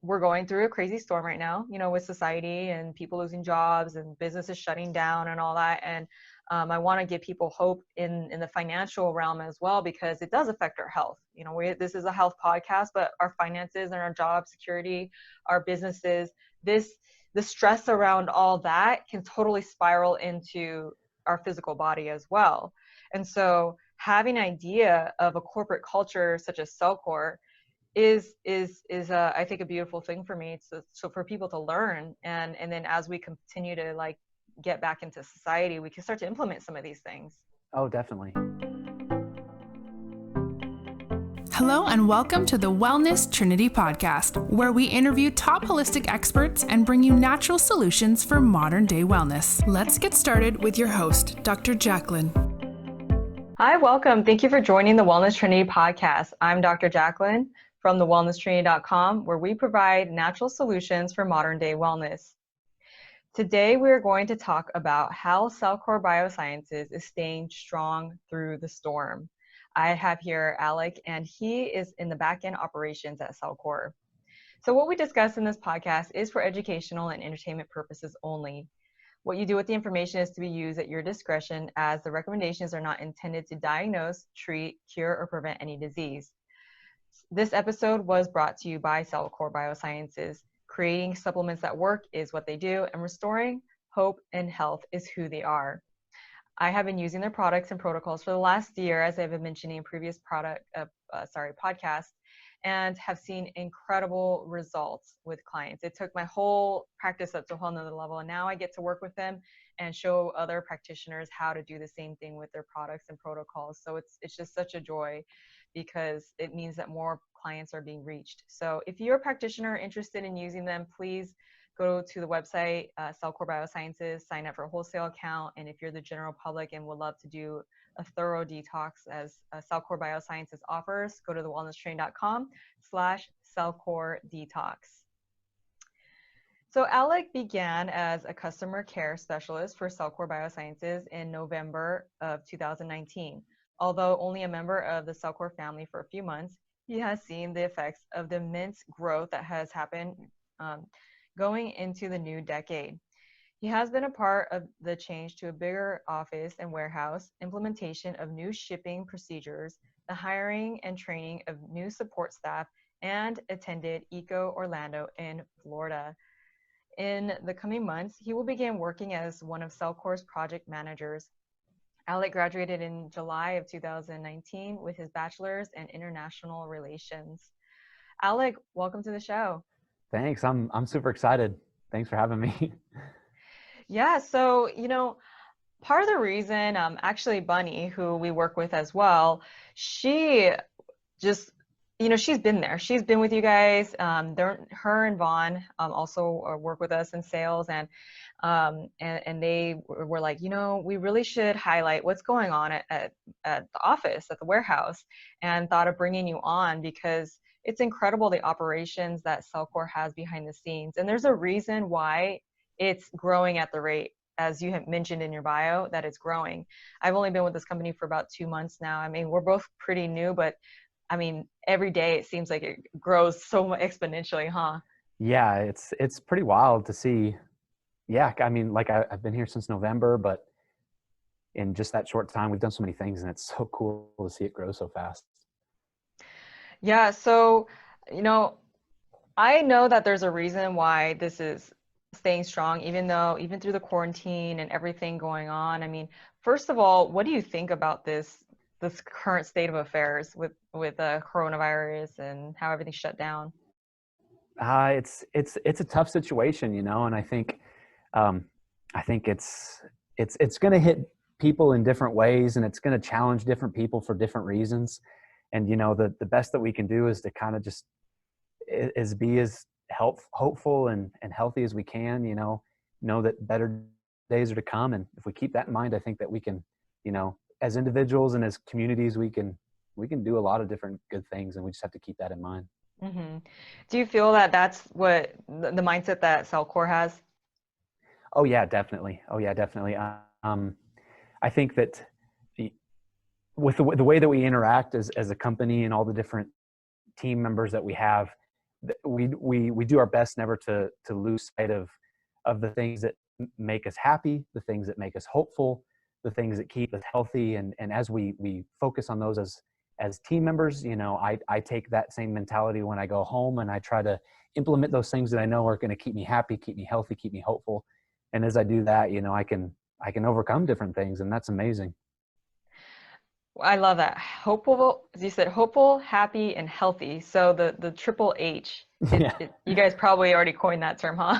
we're going through a crazy storm right now, with society and people losing jobs and businesses shutting down and all that. And I want to give people hope in the financial realm as well, because it does affect our health. This is a health podcast, but our finances and our job security, our businesses, the stress around all that can totally spiral into our physical body as well. And so having an idea of a corporate culture such as CellCore is I think a beautiful thing for me. So for people to learn, and then as we continue to like get back into society, we can start to implement some of these things. Oh, definitely. Hello and welcome to the Wellness Trinity podcast, where we interview top holistic experts and bring you natural solutions for modern day wellness. Let's get started with your host, Dr. Jacqueline. Hi, welcome. Thank you for joining the Wellness Trinity podcast. I'm Dr. Jacqueline from thewellnesstrinity.com, where we provide natural solutions for modern day wellness. Today, we're going to talk about how CellCore Biosciences is staying strong through the storm. I have here Alek, and he is in the back-end operations at CellCore. So what we discuss in this podcast is for educational and entertainment purposes only. What you do with the information is to be used at your discretion, as the recommendations are not intended to diagnose, treat, cure, or prevent any disease. This episode was brought to you by CellCore Biosciences. Creating supplements that work is what they do, and restoring hope and health is who they are. I have been using their products and protocols for the last year, as I've been mentioning in previous podcasts, and have seen incredible results with clients. It took my whole practice up to a whole nother level, and now I get to work with them and show other practitioners how to do the same thing with their products and protocols. So it's just such a joy, because it means that more clients are being reached. So if you're a practitioner interested in using them, please go to the website, CellCore Biosciences, sign up for a wholesale account. And if you're the general public and would love to do a thorough detox as CellCore Biosciences offers, go to thewellnesstrain.com/CellCore Detox. So Alek began as a customer care specialist for CellCore Biosciences in November of 2019. Although only a member of the CellCore family for a few months, he has seen the effects of the immense growth that has happened going into the new decade. He has been a part of the change to a bigger office and warehouse, implementation of new shipping procedures, the hiring and training of new support staff, and attended Eco Orlando in Florida. In the coming months, he will begin working as one of CellCore's project managers. Alek graduated in July of 2019 with his bachelor's in international relations. Alek, welcome to the show. Thanks. I'm super excited. Thanks for having me. Yeah, so, part of the reason, actually Bunny, who we work with as well, she just, she's been there. She's been with you guys. Her and Vaughn also work with us in sales, and they were like, we really should highlight what's going on at the office, at the warehouse, and thought of bringing you on because it's incredible the operations that CellCore has behind the scenes. And there's a reason why it's growing at the rate, as you have mentioned in your bio, that it's growing. I've only been with this company for about 2 months now. I mean, we're both pretty new, but I mean, every day it seems like it grows so exponentially, huh? Yeah, it's pretty wild to see. Yeah, I mean, like I've been here since November, but in just that short time, we've done so many things, and it's so cool to see it grow so fast. Yeah, so, I know that there's a reason why this is staying strong, even through the quarantine and everything going on. I mean, first of all, what do you think about this current state of affairs with coronavirus and how everything's shut down? It's a tough situation, and I think it's going to hit people in different ways, and it's going to challenge different people for different reasons. And, the best that we can do is to kind of just be as hopeful and healthy as we can, know that better days are to come. And if we keep that in mind, I think that we can, as individuals and as communities, we can do a lot of different good things, and we just have to keep that in mind. Mm-hmm. Do you feel that that's what the mindset that CellCore has? Oh yeah, definitely. I think that with the way that we interact as a company and all the different team members that we have, we do our best never to lose sight of the things that make us happy, the things that make us hopeful, the things that keep us healthy. And as we focus on those as team members, I take that same mentality when I go home, and I try to implement those things that I know are going to keep me happy, keep me healthy, keep me hopeful. And as I do that, I can overcome different things, and that's amazing. I love that. Hopeful, as you said, hopeful, happy, and healthy. So the triple H. Yeah. You guys probably already coined that term, huh?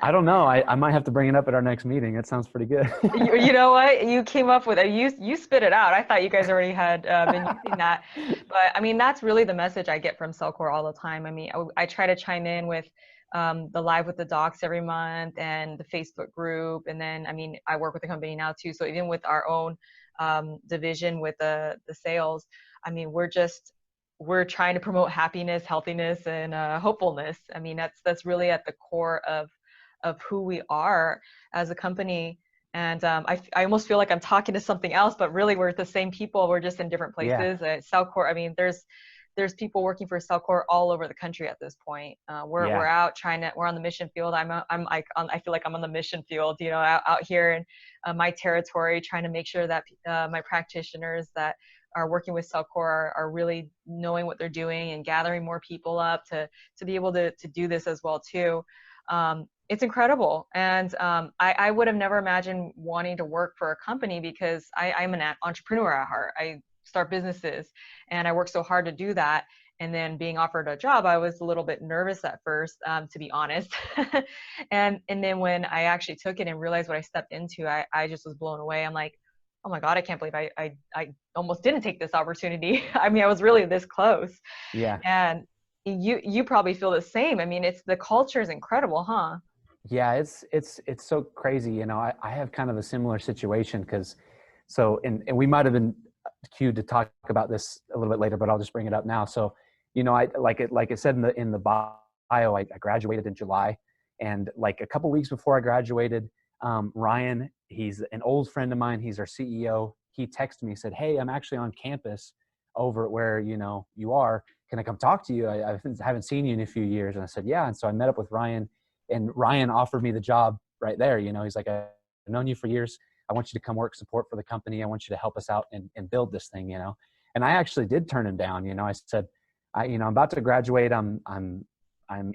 I don't know. I might have to bring it up at our next meeting. It sounds pretty good. You know what? You came up with it. You spit it out. I thought you guys already had been using that. But I mean, that's really the message I get from CellCore all the time. I mean, I try to chime in with the Live with the Docs every month and the Facebook group. And then, I mean, I work with the company now too. So even with our own division with the sales, I mean, we're trying to promote happiness, healthiness, and hopefulness. I mean, that's really at the core of who we are as a company. And I almost feel like I'm talking to something else, but really we're the same people. We're just in different places. Yeah. CellCore, I mean, there's people working for CellCore all over the country at this point. We're out we're on the mission field. I feel like I'm on the mission field, out here in my territory, trying to make sure that my practitioners that are working with CellCore are really knowing what they're doing and gathering more people up to be able to do this as well too. It's incredible. And I would have never imagined wanting to work for a company, because I'm an entrepreneur at heart. I start businesses and I work so hard to do that. And then being offered a job, I was a little bit nervous at first, to be honest. and then when I actually took it and realized what I stepped into, I just was blown away. I'm like, oh my God, I can't believe I almost didn't take this opportunity. I mean, I was really this close. Yeah. And you probably feel the same. I mean, the culture is incredible, huh? Yeah, it's so crazy. I have kind of a similar situation and we might have been cued to talk about this a little bit later, but I'll just bring it up now. So, I like it said in the bio, I graduated in July, and like a couple weeks before I graduated, Ryan, he's an old friend of mine. He's our CEO. He texted me, said, "Hey, I'm actually on campus over at where, you are. Can I come talk to you? I haven't seen you in a few years." And I said, "Yeah." And so I met up with Ryan, and Ryan offered me the job right there. He's like, "I've known you for years. I want you to come work support for the company. I want you to help us out and build this thing," And I actually did turn him down. I said, I'm about to graduate. I'm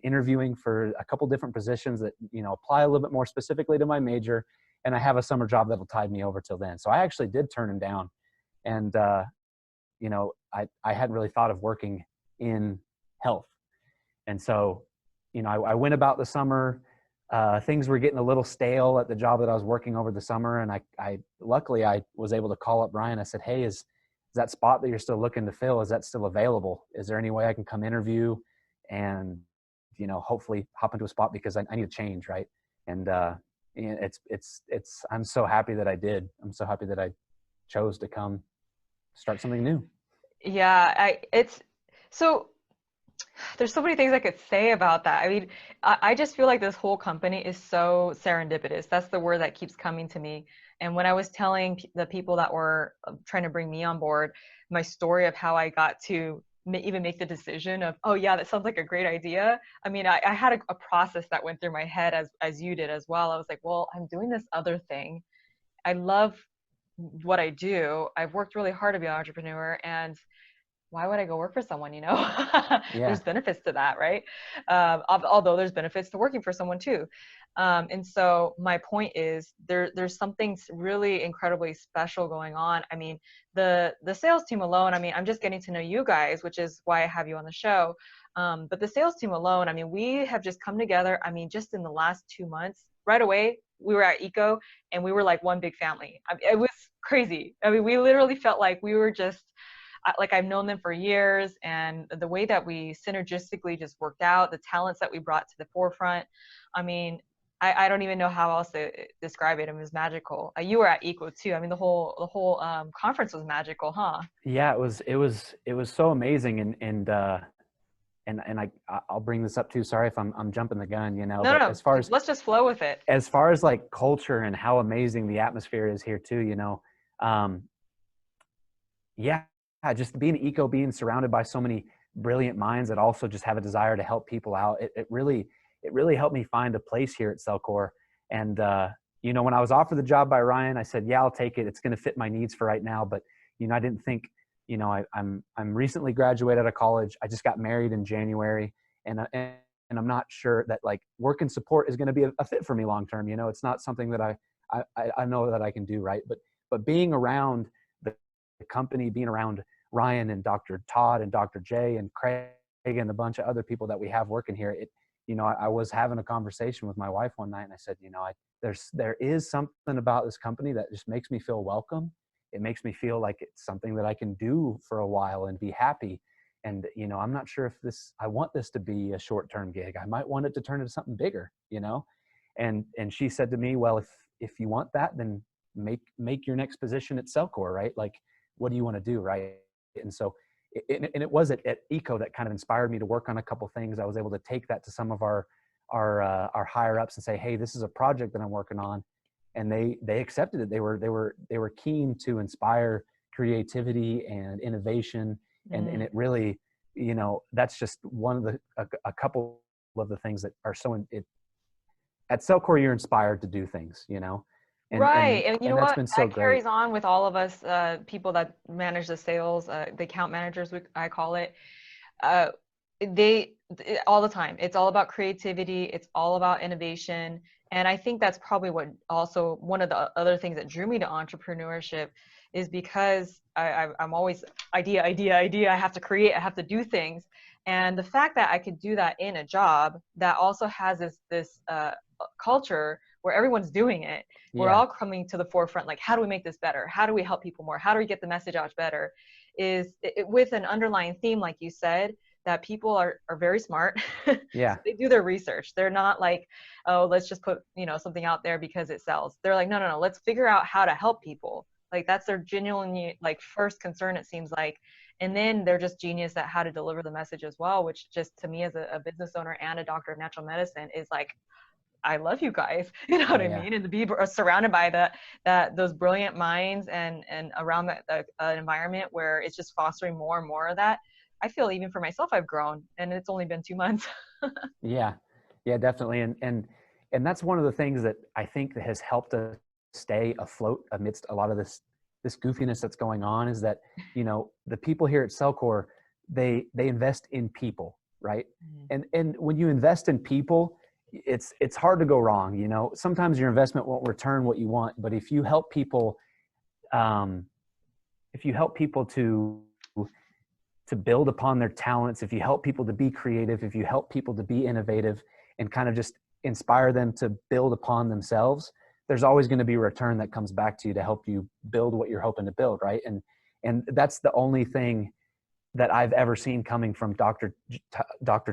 interviewing for a couple different positions that, apply a little bit more specifically to my major. And I have a summer job that'll tide me over till then. So I actually did turn him down. And, I hadn't really thought of working in health. And so, I went about the summer. Things were getting a little stale at the job that I was working over the summer. And luckily I was able to call up Brian. I said, "Hey, is that spot that you're still looking to fill, is that still available? Is there any way I can come interview and, hopefully hop into a spot, because I need a change." Right. And I'm so happy that I did. I'm so happy that I chose to come start something new. Yeah. There's so many things I could say about that. I mean, I just feel like this whole company is so serendipitous. That's the word that keeps coming to me. And when I was telling the people that were trying to bring me on board, my story of how I got to even make the decision of, oh yeah, that sounds like a great idea. I mean, I had a process that went through my head as you did as well. I was like, well, I'm doing this other thing. I love what I do. I've worked really hard to be an entrepreneur, and why would I go work for someone, Yeah. There's benefits to that, right? Although there's benefits to working for someone too. And so my point is there's something really incredibly special going on. I mean, the sales team alone, I mean, I'm just getting to know you guys, which is why I have you on the show. But the sales team alone, I mean, we have just come together. I mean, just in the last 2 months, right away, we were at ECO and we were like one big family. I mean, it was crazy. I mean, we literally felt like we were just, like I've known them for years, and the way that we synergistically just worked out, the talents that we brought to the forefront. I mean, I don't even know how else to describe it. It was magical. You were at ECO too. I mean, the whole conference was magical, huh? Yeah, it was so amazing. And I'll bring this up too. Sorry if I'm jumping the gun, No, but as far as, let's just flow with it. As far as like culture and how amazing the atmosphere is here too, yeah, just being ECO, being surrounded by so many brilliant minds that also just have a desire to help people out. It really helped me find a place here at CellCore. And, when I was offered the job by Ryan, I said, yeah, I'll take it. It's going to fit my needs for right now. But, I didn't think, I'm recently graduated out of college. I just got married in January, and I'm not sure that like work and support is going to be a fit for me long-term. It's not something that I know that I can do. Right. But being around the company, being around Ryan and Dr. Todd and Dr. J and Craig and a bunch of other people that we have working here, I was having a conversation with my wife one night, and I said, there is something about this company that just makes me feel welcome. It makes me feel like it's something that I can do for a while and be happy. And, I'm not sure if I want this to be a short-term gig. I might want it to turn into something bigger, and she said to me, well, if you want that, then make your next position at CellCore, right? Like, what do you want to do? Right. And so, it was at ECO that kind of inspired me to work on a couple things. I was able to take that to some of our higher ups and say, hey, this is a project that I'm working on. And they accepted it. They were keen to inspire creativity and innovation. And it really, that's just one of a couple of the things that are at CellCore, you're inspired to do things, Right. And you know that's what? been so That carries great. on with all of us, people that manage the sales, the account managers, I call it. They all the time. It's all about creativity. It's all about innovation. And I think that's probably what also one of the other things that drew me to entrepreneurship is because I'm always idea. I have to create, I have to do things. And the fact that I could do that in a job that also has this culture where everyone's doing it. Yeah. We're all coming to the forefront. Like, how do we make this better? How do we help people more? How do we get the message out better? With an underlying theme, like you said, that people are very smart. Yeah. So they do their research. They're not like, oh, let's just put, something out there because it sells. They're like, no, let's figure out how to help people. Like, that's their genuine, like, first concern, it seems like. And then they're just genius at how to deliver the message as well, which just to me as a business owner and a doctor of natural medicine is like, I love you guys, you know what I mean? And to be surrounded by those brilliant minds and around that environment where it's just fostering more and more of that. I feel even for myself, I've grown, and it's only been 2 months. Yeah, definitely. And that's one of the things that I think that has helped us stay afloat amidst a lot of this goofiness that's going on is that, the people here at CellCore, they invest in people, right? Mm-hmm. And when you invest in people, it's hard to go wrong. Sometimes your investment won't return what you want, but if you help people, to build upon their talents, if you help people to be creative, if you help people to be innovative and kind of just inspire them to build upon themselves, there's always going to be a return that comes back to you to help you build what you're hoping to build. Right. And that's the only thing that I've ever seen coming from Dr.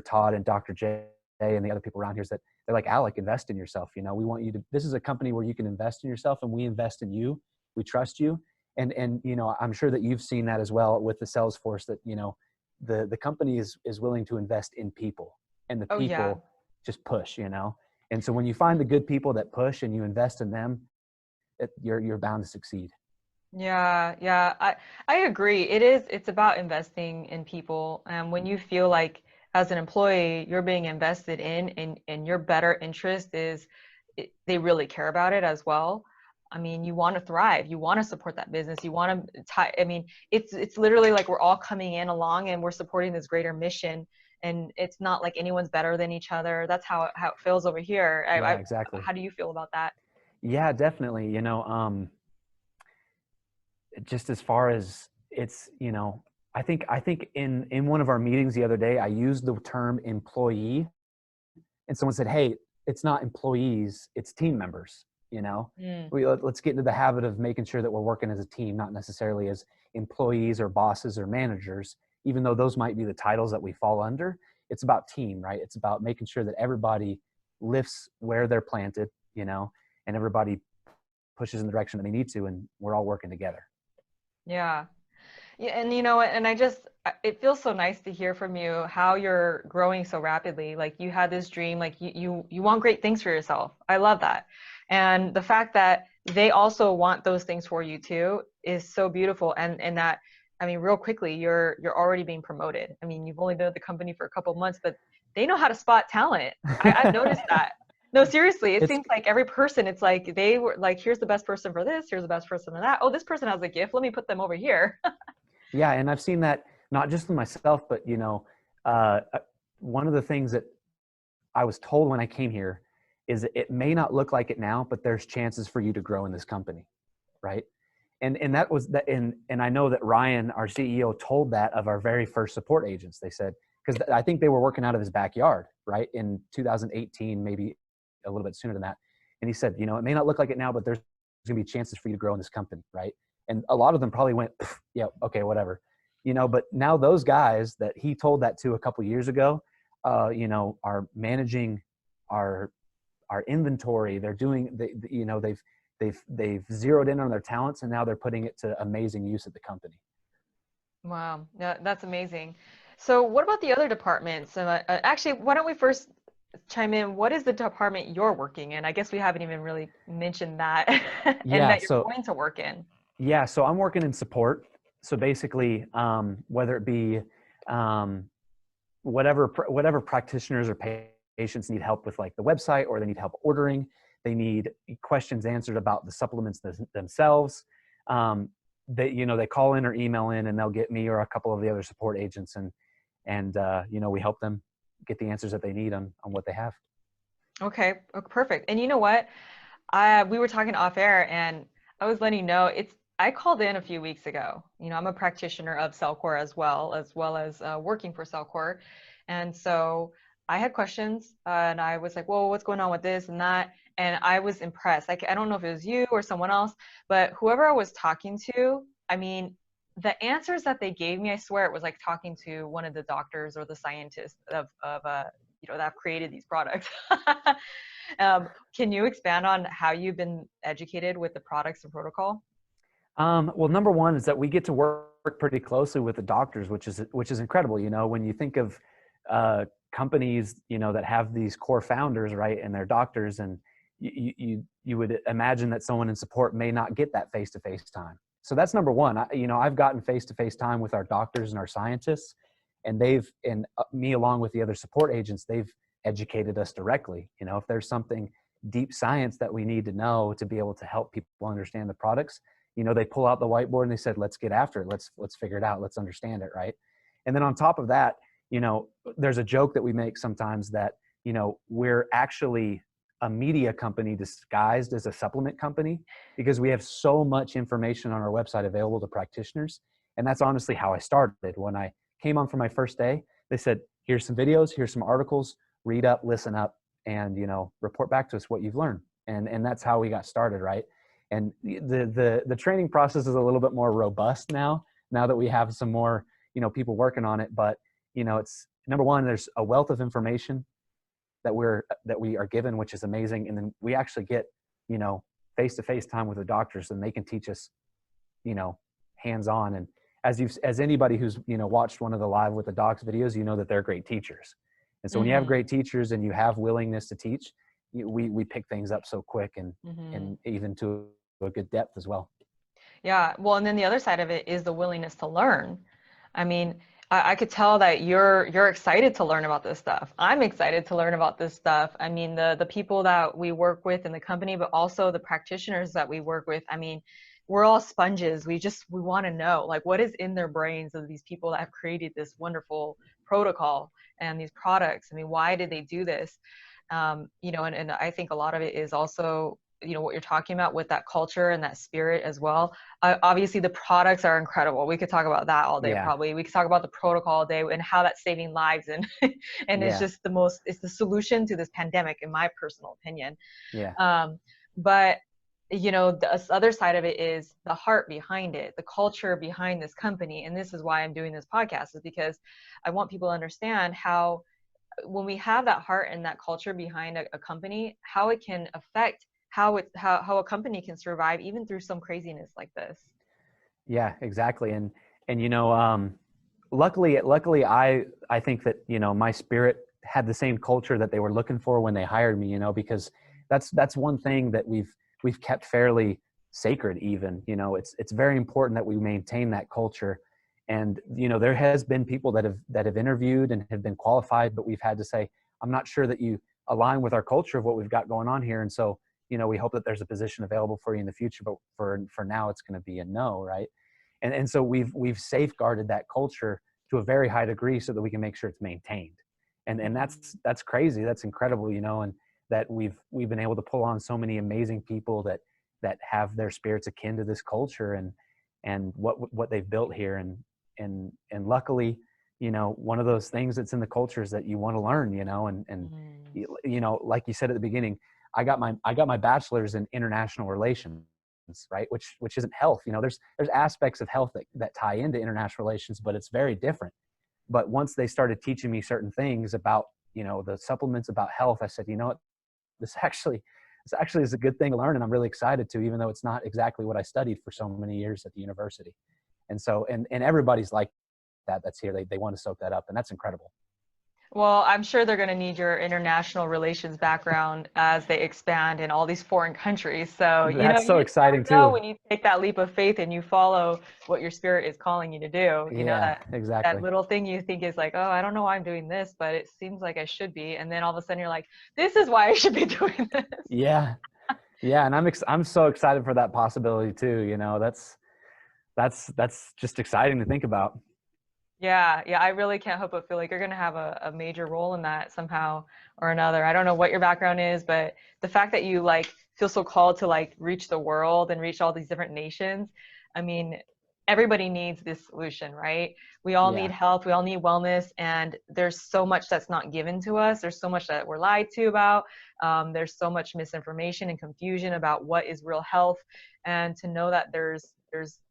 Todd and Dr. J and the other people around here is that they're like, Alek, invest in yourself. We want you to, this is a company where you can invest in yourself, and we invest in you. We trust you. And I'm sure that you've seen that as well with the sales force that, the company is willing to invest in people, and the people just push, And so when you find the good people that push and you invest in them, you're bound to succeed. Yeah. I agree. It's about investing in people. And when you feel like as an employee, you're being invested in and your better interest they really care about it as well. I mean, you want to thrive, you want to support that business, you want to, it's literally like we're all coming in along and we're supporting this greater mission, and it's not like anyone's better than each other. That's how it feels over here. Exactly. How do you feel about that? Yeah, definitely. Just as far as it's, I think in one of our meetings the other day, I used the term employee, and someone said, hey, it's not employees, it's team members. Let's get into the habit of making sure that we're working as a team, not necessarily as employees or bosses or managers, even though those might be the titles that we fall under. It's about team, right? It's about making sure that everybody lifts where they're planted, and everybody pushes in the direction that they need to, and we're all working together. Yeah. And it feels so nice to hear from you how you're growing so rapidly. Like, you had this dream, like you want great things for yourself. I love that. And the fact that they also want those things for you too is so beautiful. And that I mean, real quickly, you're already being promoted. I mean, you've only been with the company for a couple of months, but they know how to spot talent. I've noticed that. No, seriously, it It's seems like every person, it's like they were like, here's the best person for this, here's the best person for that. Oh, this person has a gift. Let me put them over here. Yeah, and I've seen that not just with myself, but uh, one of the things that I was told when I came here is that it may not look like it now, but there's chances for you to grow in this company, right? And that was that, and I know that Ryan, our CEO, told that of our very first support agents. They said, because I think they were working out of his backyard, right, in 2018, maybe a little bit sooner than that. And he said, it may not look like it now, but there's going to be chances for you to grow in this company, right? And a lot of them probably went, yeah, okay, whatever, but now those guys that he told that to a couple of years ago, are managing our inventory. They're doing, they've zeroed in on their talents, and now they're putting it to amazing use at the company. Wow, that's amazing. So what about the other departments? Actually, why don't we first chime in? What is the department you're working in? I guess we haven't even really mentioned that and Yeah. that you're So going to work in. yeah, so I'm working in support. So basically, whether it be whatever practitioners or patients need help with, like the website, or they need help ordering, they need questions answered about the supplements themselves. They call in or email in, and they'll get me or a couple of the other support agents, and we help them get the answers that they need on what they have. Okay, perfect. And you know what? We were talking off air, and I was letting you know I called in a few weeks ago. I'm a practitioner of CellCore as well as working for CellCore. And so I had questions, and I was like, well, what's going on with this and that? And I was impressed. Like, I don't know if it was you or someone else, but whoever I was talking to, I mean, the answers that they gave me, I swear it was like talking to one of the doctors or the scientists that have created these products. Can you expand on how you've been educated with the products and protocol? Well, number one is that we get to work pretty closely with the doctors, which is incredible. When you think of companies, that have these core founders, right, and they're doctors, and you would imagine that someone in support may not get that face-to-face time. So that's number one. I've gotten face-to-face time with our doctors and our scientists, and me along with the other support agents, they've educated us directly. If there's something deep science that we need to know to be able to help people understand the products, they pull out the whiteboard and they said, let's get after it. Let's figure it out. Let's understand it. Right. And then on top of that, there's a joke that we make sometimes that, we're actually a media company disguised as a supplement company, because we have so much information on our website available to practitioners. And that's honestly how I started. When I came on for my first day, they said, here's some videos, here's some articles, read up, listen up, and, report back to us what you've learned. And that's how we got started. Right. And the training process is a little bit more robust now that we have some more, people working on it. But, it's number one, there's a wealth of information that we are given, which is amazing. And then we actually get, face-to-face time with the doctors, and they can teach us, hands-on. And as anybody who's, watched one of the Live with the Docs videos, that they're great teachers. And so when you have great teachers and you have willingness to teach, we pick things up so quick and even to a good depth as well. Yeah. Well, and then the other side of it is the willingness to learn. I mean, I could tell that you're excited to learn about this stuff. I'm excited to learn about this stuff. I mean, the people that we work with in the company, but also the practitioners that we work with. I mean, we're all sponges. We want to know, like, what is in their brains of these people that have created this wonderful protocol and these products. I mean, why did they do this? And I think a lot of it is also, what you're talking about with that culture and that spirit as well. Obviously the products are incredible. We could talk about that all day. Yeah. Probably we could talk about the protocol all day and how that's saving lives, and it's just it's the solution to this pandemic, in my personal opinion. But the other side of it is the heart behind it, the culture behind this company. And this is why I'm doing this podcast, is because I want people to understand how, when we have that heart and that culture behind a company, how it can affect how a company can survive even through some craziness like this. Yeah, exactly. And luckily I think that, my spirit had the same culture that they were looking for when they hired me, because that's one thing that we've kept fairly sacred even. It's very important that we maintain that culture. And, there has been people that have interviewed and have been qualified, but we've had to say, I'm not sure that you align with our culture of what we've got going on here. And so, we hope that there's a position available for you in the future, but for now it's going to be a no. Right. And so we've safeguarded that culture to a very high degree so that we can make sure it's maintained. And that's crazy. That's incredible, and that we've been able to pull on so many amazing people that have their spirits akin to this culture and what they've built here. And luckily, one of those things that's in the culture is that you want to learn, like you said at the beginning, I got my bachelor's in international relations, right? Which isn't health. There's aspects of health that tie into international relations, but it's very different. But once they started teaching me certain things about, the supplements, about health, I said, what, this actually is a good thing to learn. And I'm really excited to, even though it's not exactly what I studied for so many years at the university. And so, and everybody's like that's here. They want to soak that up, and that's incredible. Well, I'm sure they're going to need your international relations background as they expand in all these foreign countries. So, that's so exciting too. too. When you take that leap of faith and you follow what your spirit is calling you to do, exactly. that little thing you think is like, oh, I don't know why I'm doing this, but it seems like I should be. And then all of a sudden you're like, this is why I should be doing this. Yeah. And I'm so excited for that possibility too. That's just exciting to think about. Yeah, I really can't help but feel like you're going to have a major role in that somehow or another. I don't know what your background is, but the fact that you feel so called to reach the world and reach all these different nations, I mean, everybody needs this solution, right? We all need health, we all need wellness, and there's so much that's not given to us. There's so much that we're lied to about. There's so much misinformation and confusion about what is real health, and to know that there's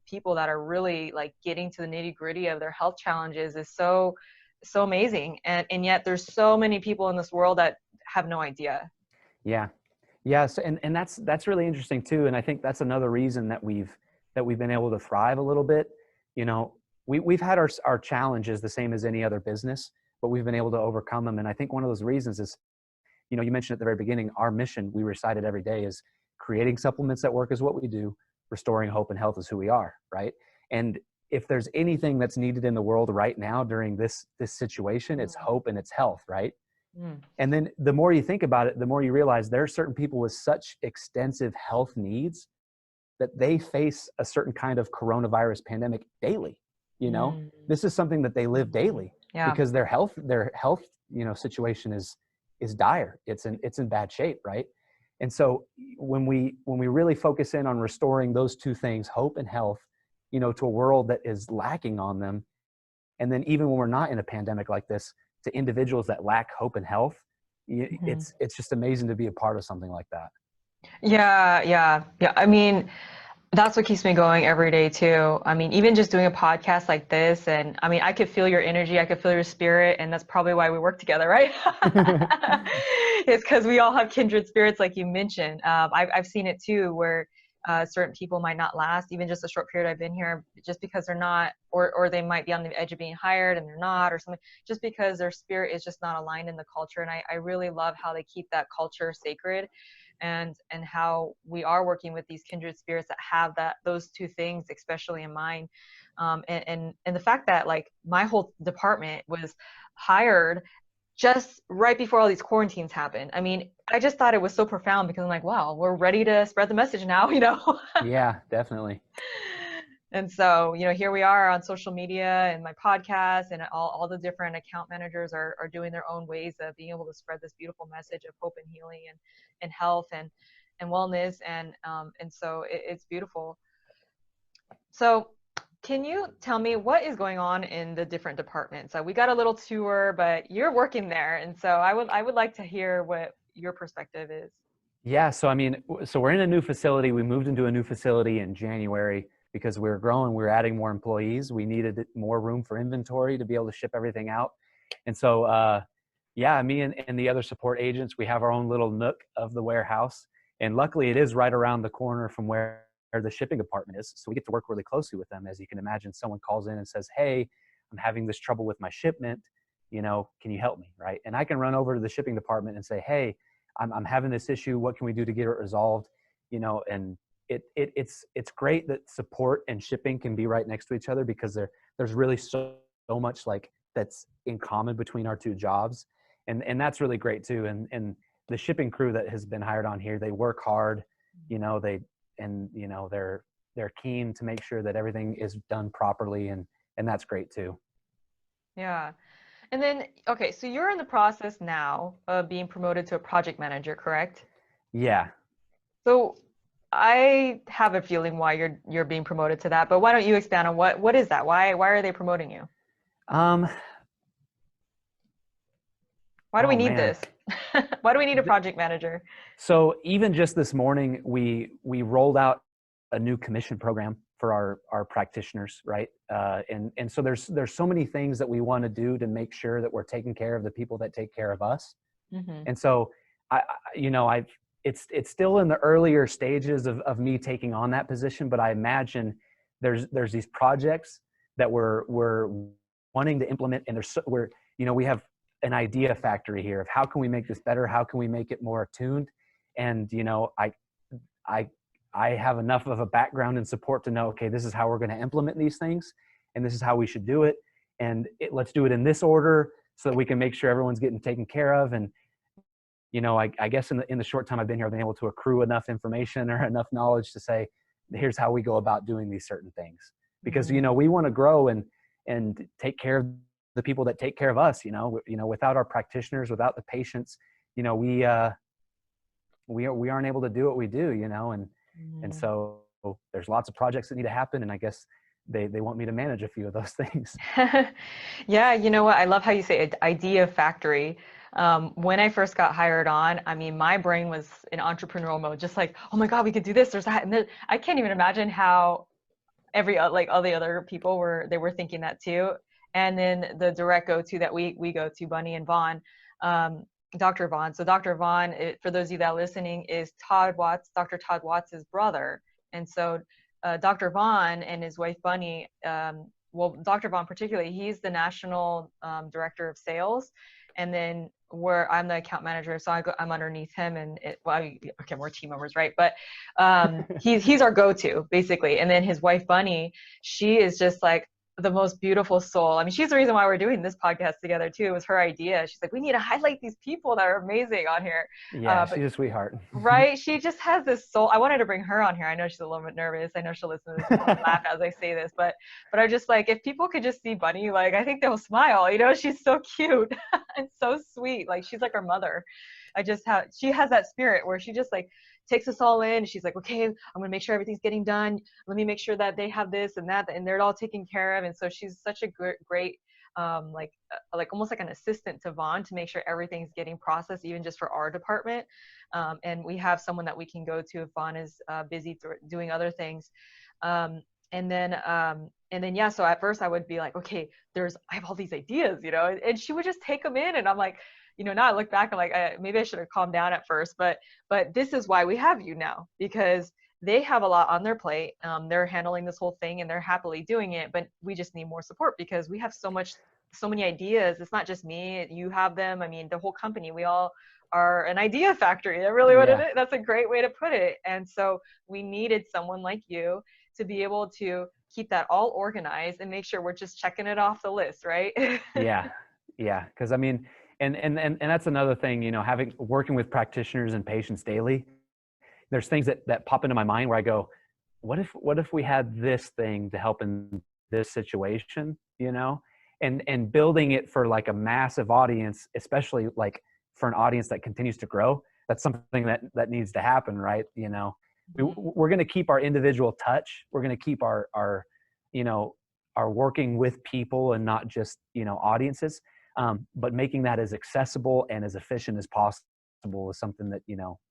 people that are really getting to the nitty-gritty of their health challenges is so amazing. And yet there's so many people in this world that have no idea. So, and that's really interesting too. And I think that's another reason that we've been able to thrive a little bit. We've had our challenges the same as any other business, but we've been able to overcome them. And I think one of those reasons is, you mentioned at the very beginning, our mission, we recite it every day, is creating supplements that work is what we do. Restoring hope and health is who we are, right? And if there's anything that's needed in the world right now during this situation, it's hope and it's health, right? And then the more you think about it, the more you realize there are certain people with such extensive health needs that they face a certain kind of coronavirus pandemic daily. This is something that they live daily because their health, situation is dire. It's in bad shape, right? And so when we really focus in on restoring those two things, hope and health, to a world that is lacking on them, and then even when we're not in a pandemic like this, to individuals that lack hope and health, it's just amazing to be a part of something like that. Yeah. I mean, that's what keeps me going every day too. I mean, even just doing a podcast like this, and I mean, I could feel your energy, I could feel your spirit, and that's probably why we work together, right? It's because we all have kindred spirits, like you mentioned. I've seen it too, where certain people might not last, even just a short period I've been here, just because they're not, or they might be on the edge of being hired and they're not, or something, just because their spirit is just not aligned in the culture. And I really love how they keep that culture sacred. And how we are working with these kindred spirits that have those two things, especially in mind. And the fact that my whole department was hired just right before all these quarantines happened. I mean, I just thought it was so profound because I'm like, wow, we're ready to spread the message now, Yeah, definitely. And so, here we are on social media and my podcast, and all the different account managers are doing their own ways of being able to spread this beautiful message of hope and healing and health and wellness. And so it's beautiful. So can you tell me what is going on in the different departments? So we got a little tour, but you're working there. And so I would like to hear what your perspective is. Yeah. So, so we're in a new facility. We moved into a new facility in January because we were growing, we were adding more employees. We needed more room for inventory to be able to ship everything out. And so, me and the other support agents, we have our own little nook of the warehouse. And luckily it is right around the corner from where the shipping department is. So we get to work really closely with them. As you can imagine, someone calls in and says, hey, I'm having this trouble with my shipment. Can you help me? Right. And I can run over to the shipping department and say, hey, I'm having this issue. What can we do to get it resolved? And it's great that support and shipping can be right next to each other, because there's really so much like that's in common between our two jobs. And that's really great too. And the shipping crew that has been hired on here, they work hard, they're keen to make sure that everything is done properly. And that's great too. Yeah. And then, okay, so you're in the process now of being promoted to a project manager, correct? Yeah. So I have a feeling why you're being promoted to that, but why don't you expand on what is that? Why are they promoting you? Why do we need this? Why do we need a project manager? So even just this morning, we rolled out a new commission program for our practitioners, right? And so there's so many things that we want to do to make sure that we're taking care of the people that take care of us. Mm-hmm. And so it's still in the earlier stages of me taking on that position, but I imagine there's these projects that we're wanting to implement, and we have an idea factory here of how can we make this better? How can we make it more attuned? And, I have enough of a background and support to know, okay, this is how we're going to implement these things, and this is how we should do it. And let's do it in this order so that we can make sure everyone's getting taken care of. And, I guess in the short time I've been here, I've been able to accrue enough information or enough knowledge to say, here's how we go about doing these certain things. Because, Mm-hmm. We want to grow and take care of the people that take care of us. Without our practitioners, without the patients, we aren't able to do what we do, and so there's lots of projects that need to happen. And I guess they want me to manage a few of those things. Yeah, you know what? I love how you say idea factory. When I first got hired on, I mean, my brain was in entrepreneurial mode, just like, oh my God, we could do this, there's that. And I can't even imagine how all the other people were thinking that too. And then the direct go-to that we go to, Bunny and Vaughn, Dr. Vaughn. So Dr. Vaughn, for those of you that are listening, is Dr. Todd Watts' brother. And so Dr. Vaughn and his wife Bunny, Dr. Vaughn particularly, he's the national director of sales. And then I'm the account manager, so I'm underneath him, and we're team members, right? But he's our go-to basically. And then his wife Bunny, she is just like the most beautiful soul. I mean, she's the reason why we're doing this podcast together too. It was her idea. She's like, we need to highlight these people that are amazing on here. Yeah, she's a sweetheart. Right? She just has this soul. I wanted to bring her on here. I know she's a little bit nervous. I know she'll listen to this and laugh as I say this, but I just like, if people could just see Bunny, like, I think they'll smile. She's so cute and so sweet. Like, she's like our mother. She has that spirit where she just like takes us all in. She's like, okay, I'm gonna make sure everything's getting done. Let me make sure that they have this and that, and they're all taken care of. And so she's such a great like almost like an assistant to Vaughn to make sure everything's getting processed, even just for our department. And we have someone that we can go to if Vaughn is busy doing other things. And then yeah, so at first I would be like, okay, I have all these ideas, and she would just take them in, and I'm like, now I look back, I'm like, maybe I should have calmed down at first, but this is why we have you now, because they have a lot on their plate. They're handling this whole thing and they're happily doing it, but we just need more support because we have so many ideas. It's not just me, you have them. I mean, the whole company, we all are an idea factory. That's really what it is. That's a great way to put it. And so we needed someone like you to be able to keep that all organized and make sure we're just checking it off the list, right? Yeah. Because I mean, and that's another thing, working with practitioners and patients daily, there's things that pop into my mind where I go, what if we had this thing to help in this situation, and building it for like a massive audience, especially like for an audience that continues to grow. That's something that needs to happen, right? We're going to keep our individual touch. We're going to keep our working with people and not just, audiences. But making that as accessible and as efficient as possible is something that,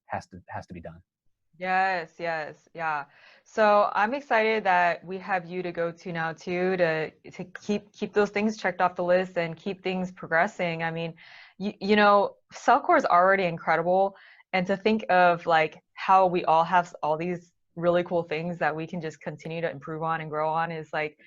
has to be done. Yes. Yeah. So I'm excited that we have you to go to now too, to keep those things checked off the list and keep things progressing. I mean, CellCore is already incredible. And to think of like how we all have all these really cool things that we can just continue to improve on and grow on is like,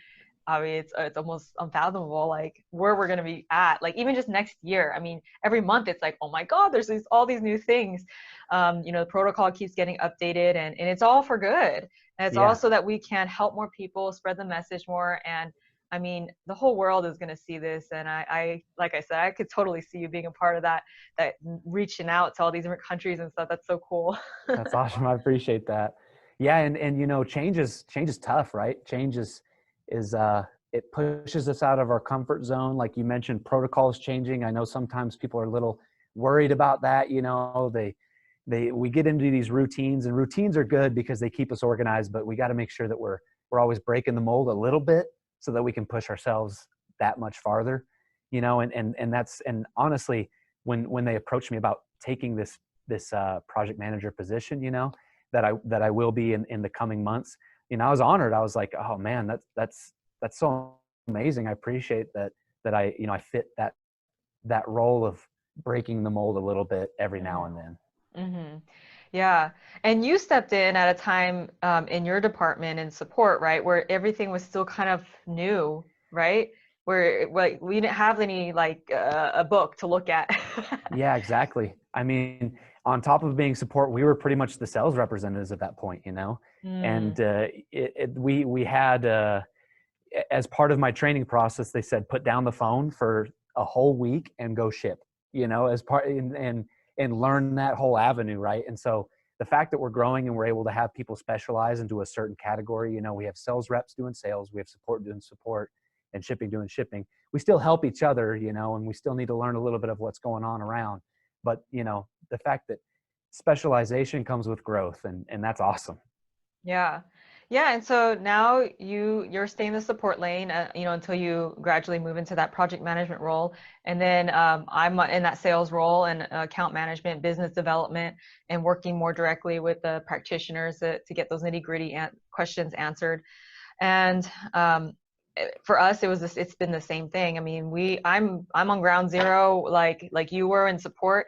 I mean, it's almost unfathomable, like where we're going to be at, like even just next year. I mean, every month it's like, oh my God, there's all these new things. The protocol keeps getting updated, and it's all for good. And it's Yeah. also that we can help more people, spread the message more. And I mean, the whole world is going to see this. And I, like I said, I could totally see you being a part of that reaching out to all these different countries and stuff. That's so cool. That's awesome. I appreciate that. Yeah. And change is tough, right? Change is it pushes us out of our comfort zone. Like you mentioned, protocols changing. I know sometimes people are a little worried about that. We get into these routines, and routines are good because they keep us organized, but we got to make sure that we're always breaking the mold a little bit so that we can push ourselves that much farther, and honestly, when they approached me about taking this project manager position, that I will be in the coming months, I was honored. I was like, oh man, that's so amazing. I appreciate that I fit that role of breaking the mold a little bit every now and then. Mm-hmm. Yeah. And you stepped in at a time in your department in support, right, where everything was still kind of new, right? Where like we didn't have any a book to look at. Yeah, exactly. I mean, on top of being support, we were pretty much the sales representatives at that point, and we had as part of my training process, they said, put down the phone for a whole week and go ship, as part and learn that whole avenue. Right. And so the fact that we're growing and we're able to have people specialize into a certain category, we have sales reps doing sales, we have support doing support, and shipping doing shipping. We still help each other, and we still need to learn a little bit of what's going on around. But, the fact that specialization comes with growth, and that's awesome. Yeah. Yeah. And so now you're staying in the support lane, until you gradually move into that project management role. And then I'm in that sales role and account management, business development, and working more directly with the practitioners to get those nitty gritty questions answered. And for us, it's been the same thing. I mean, I'm on ground zero, like you were in support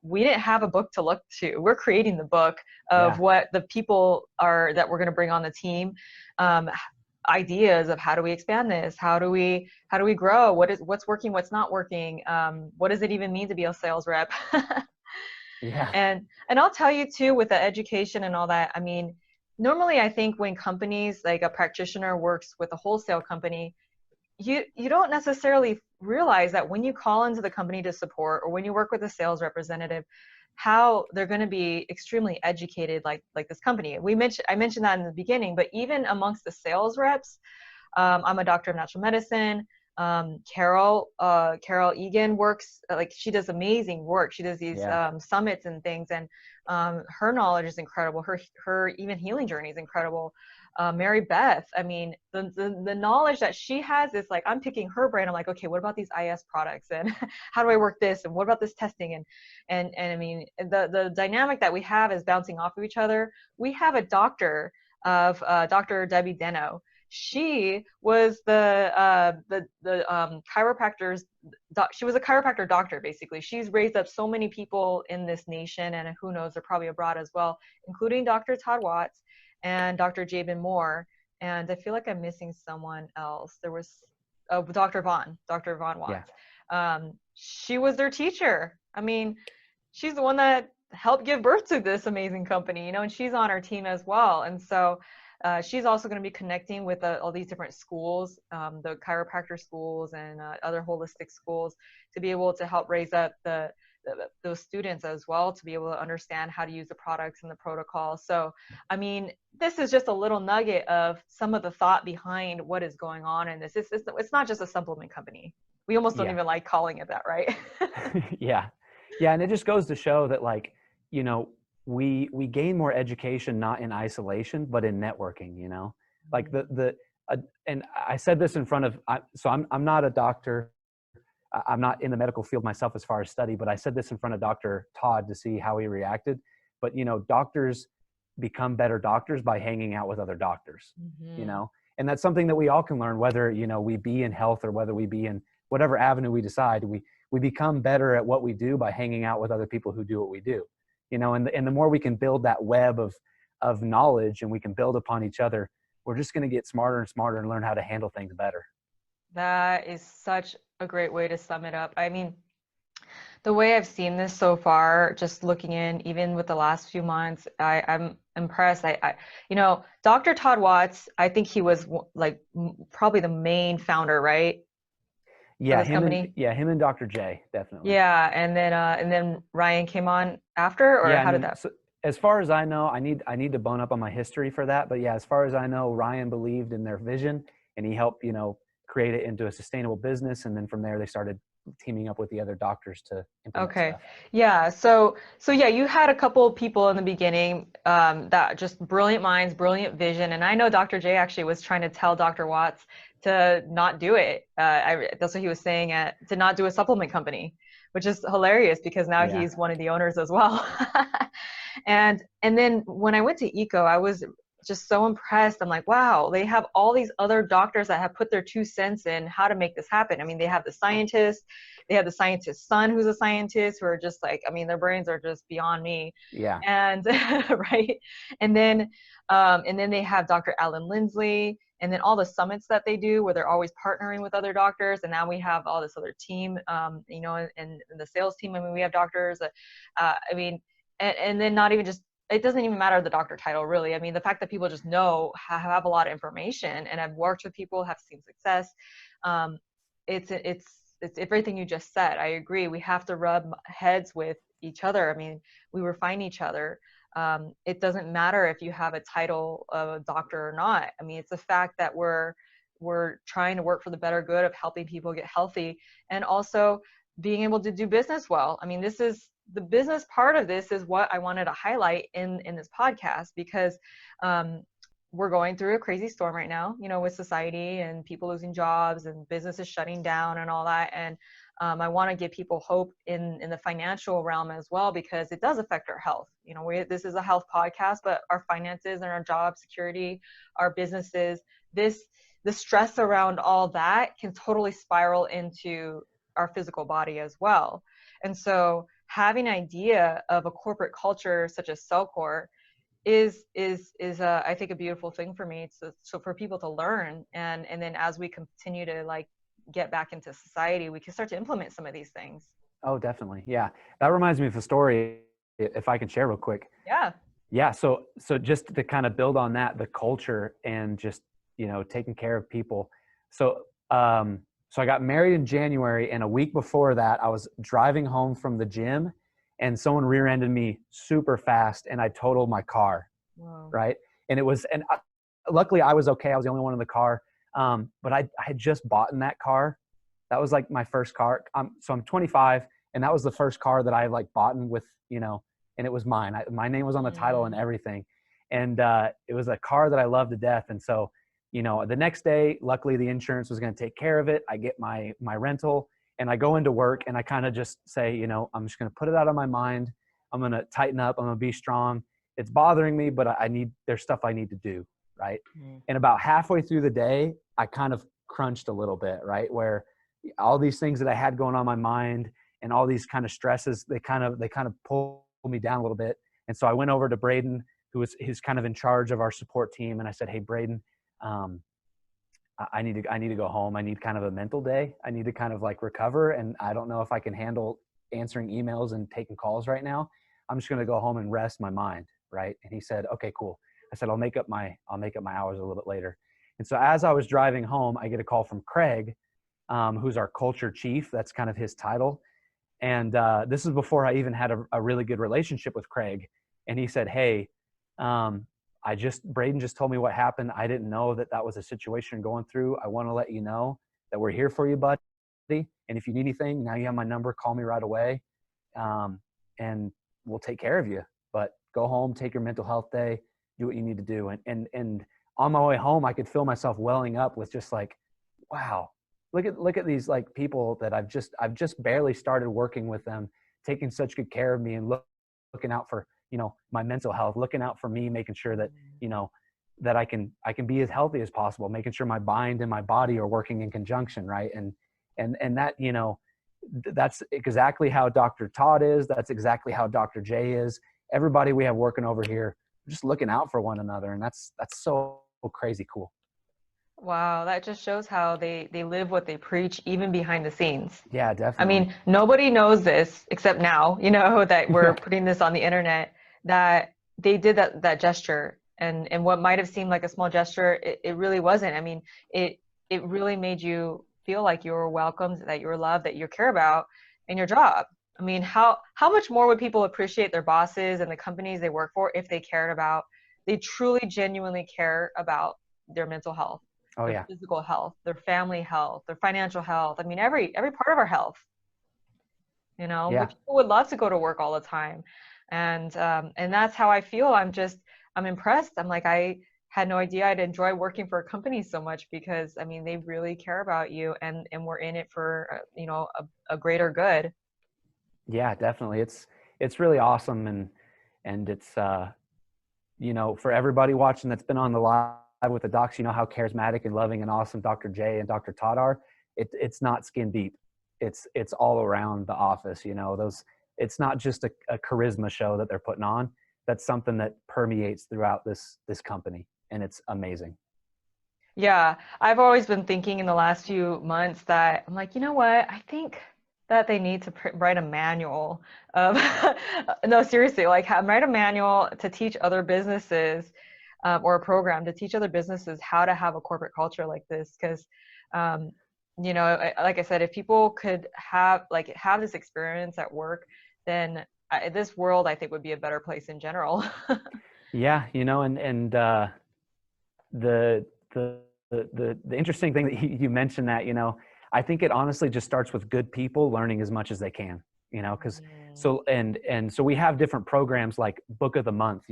we didn't have a book to look to. We're creating the book of what the people are that we're going to bring on the team, ideas of how do we expand this? How do we grow? What's working? What's not working? What does it even mean to be a sales rep? Yeah. And I'll tell you too, with the education and all that, I mean, normally I think when companies, like a practitioner works with a wholesale company, you don't necessarily realize that when you call into the company to support, or when you work with a sales representative, how they're going to be extremely educated, like this company. I mentioned that in the beginning, but even amongst the sales reps, I'm a doctor of natural medicine. Carol Egan works, she does amazing work. She does these summits and things, and her knowledge is incredible. Her even healing journey is incredible. Mary Beth, I mean, the knowledge that she has is like, I'm picking her brain. I'm like, okay, what about these IS products, and how do I work this, and what about this testing, and I mean, the dynamic that we have is bouncing off of each other. We have a doctor of Dr. Debbie Deno. She was the chiropractor's she was a chiropractor doctor, basically. She's raised up so many people in this nation, and who knows, they're probably abroad as well, including Dr. Todd Watts and Dr. Jabin Moore. And I feel like I'm missing someone else. There was Dr. Vaughn Watts. Yeah. She was their teacher. I mean, she's the one that helped give birth to this amazing company, and she's on our team as well. And so she's also going to be connecting with all these different schools, the chiropractor schools and other holistic schools, to be able to help raise up those students as well, to be able to understand how to use the products and the protocol. So, I mean, this is just a little nugget of some of the thought behind what is going on in this. It's not just a supplement company. We almost don't even like calling it that, right? Yeah. And it just goes to show that, like, we gain more education, not in isolation, but in networking, like and I said this in front of, so I'm not a doctor. I'm not in the medical field myself as far as study, but I said this in front of Dr. Todd to see how he reacted. But, doctors become better doctors by hanging out with other doctors, and that's something that we all can learn, whether, we be in health or whether we be in whatever avenue we decide. We become better at what we do by hanging out with other people who do what we do, and the more we can build that web of knowledge, and we can build upon each other, we're just going to get smarter and smarter and learn how to handle things better. That is such a great way to sum it up. I mean, the way I've seen this so far, just looking in, even with the last few months, I'm impressed. Dr. Todd Watts, I think he was like probably the main founder, right? Yeah, of this company. him and Dr. J, definitely. Yeah, and then Ryan came on after, or Yeah, how did that? So as far as I know, I need to bone up on my history for that. But yeah, as far as I know, Ryan believed in their vision, and he helped, create it into a sustainable business. And then from there, they started teaming up with the other doctors to implement stuff. Yeah. So yeah, you had a couple of people in the beginning that just brilliant minds, brilliant vision. And I know Dr. J actually was trying to tell Dr. Watts to not do it. That's what he was saying, to not do a supplement company, which is hilarious because now he's one of the owners as well. And then when I went to ECO, I was just so impressed. I'm like, wow, they have all these other doctors that have put their 2 cents in how to make this happen. I mean, they have the scientist, they have the scientist's son who's a scientist, who are just like, I mean, their brains are just beyond me. Yeah. And right. And then they have Dr. Alan Lindsley, and then all the summits that they do where they're always partnering with other doctors. And now we have all this other team, and the sales team. I mean, we have doctors, and then not even just, it doesn't even matter the doctor title, really. I mean, the fact that people just know, have a lot of information, and have worked with people, have seen success. It's everything you just said. I agree. We have to rub heads with each other. I mean, we refine each other. It doesn't matter if you have a title of a doctor or not. I mean, it's the fact that we're trying to work for the better good of helping people get healthy, and also being able to do business well. I mean, this is the business part of this is what I wanted to highlight in this podcast, because we're going through a crazy storm right now, with society and people losing jobs and businesses shutting down and all that. And I want to give people hope in the financial realm as well, because it does affect our health. This is a health podcast, but our finances and our job security, our businesses, the stress around all that can totally spiral into our physical body as well. And so having an idea of a corporate culture such as CellCore is I think a beautiful thing for me. So for people to learn, and then as we continue to get back into society, we can start to implement some of these things. Oh, definitely. Yeah. That reminds me of a story, if I can share real quick. Yeah. Yeah. So just to kind of build on that, the culture and just, taking care of people. So I got married in January, and a week before that, I was driving home from the gym, and someone rear-ended me super fast, and I totaled my car. Wow. Right. And luckily I was okay. I was the only one in the car. But I had just bought in that car. That was like my first car. So I'm 25, and that was the first car that I bought in with, and it was mine. My name was on the title and everything. And it was a car that I loved to death. And so, the next day, luckily the insurance was going to take care of it. I get my rental, and I go into work, and I kind of just say, I'm just going to put it out of my mind. I'm going to tighten up. I'm going to be strong. It's bothering me, but there's stuff I need to do. Right. And about halfway through the day, I kind of crunched a little bit, right? Where all these things that I had going on my mind and all these kind of stresses, they kind of pulled me down a little bit. And so I went over to Braden, who's kind of in charge of our support team. And I said, hey, Braden, I need to go home. I need kind of a mental day. I need to kind of recover. And I don't know if I can handle answering emails and taking calls right now. I'm just going to go home and rest my mind. Right. And he said, okay, cool. I said, I'll make up my hours a little bit later. And so as I was driving home, I get a call from Craig, who's our culture chief. That's kind of his title. And this is before I even had a really good relationship with Craig. And he said, hey, Braden just told me what happened. I didn't know that was a situation going through. I want to let you know that we're here for you, buddy. And if you need anything, now you have my number, call me right away. And we'll take care of you. But go home, take your mental health day, do what you need to do. And on my way home, I could feel myself welling up with just wow, look at these people that I've just barely started working with them, taking such good care of me and looking out for, my mental health, looking out for me, making sure that, that I can be as healthy as possible, making sure my mind and my body are working in conjunction. Right. And that, that's exactly how Dr. Todd is. That's exactly how Dr. J is. Everybody we have working over here, just looking out for one another. And that's so crazy cool. Wow, that just shows how they live what they preach, even behind the scenes. Yeah, I definitely. mean, nobody knows this except now, that we're putting this on the internet, that they did that gesture. And what might have seemed like a small gesture, it really wasn't. I mean, it really made you feel like you were welcomed, that you were loved, that you care about in your job. I mean, how much more would people appreciate their bosses and the companies they work for if they truly genuinely care about their mental health, Oh their yeah. physical health, their family health, their financial health. I mean, every part of our health. Yeah. People would love to go to work all the time, and that's how I feel. I'm impressed. I'm like, I had no idea I'd enjoy working for a company so much, because I mean, they really care about you, and we're in it for a greater good. Yeah, definitely. It's really awesome. And it's, for everybody watching that's been on the live with the docs, how charismatic and loving and awesome Dr. J and Dr. Todd are. It's not skin deep. It's all around the office. It's not just a charisma show that they're putting on. That's something that permeates throughout this company, and it's amazing. Yeah, I've always been thinking in the last few months that I'm like, you know what? I think that they need to write a manual of, no, seriously, like write a manual to teach other businesses, or a program to teach other businesses how to have a corporate culture like this. Because, like I said, if people could have this experience at work, then this world, I think, would be a better place in general. Yeah, and the the the interesting thing that you mentioned, that I think it honestly just starts with good people learning as much as they can, because so we have different programs like Book of the Month,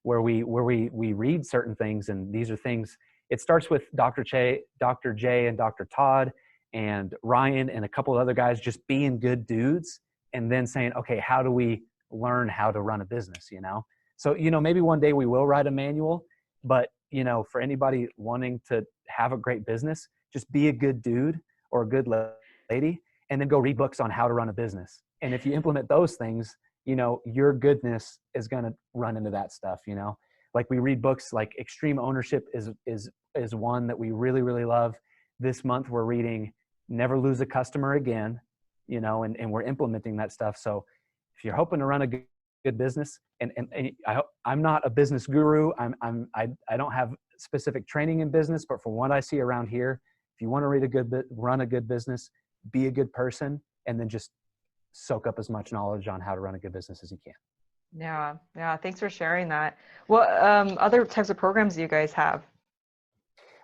where we read certain things, and these are things. It starts with Dr. J and Dr. Todd and Ryan and a couple of other guys just being good dudes, and then saying, okay, how do we learn how to run a business, So, maybe one day we will write a manual, but, for anybody wanting to have a great business, just be a good dude or a good lady, and then go read books on how to run a business. And if you implement those things, your goodness is going to run into that stuff, like we read books like Extreme Ownership is one that we really, really love. This month we're reading Never Lose a Customer Again, and we're implementing that stuff. So if you're hoping to run a good business, and I'm not a business guru. I don't have specific training in business, but from what I see around here, if you want to run a good business, be a good person, and then just soak up as much knowledge on how to run a good business as you can. Yeah. Thanks for sharing that. What other types of programs do you guys have?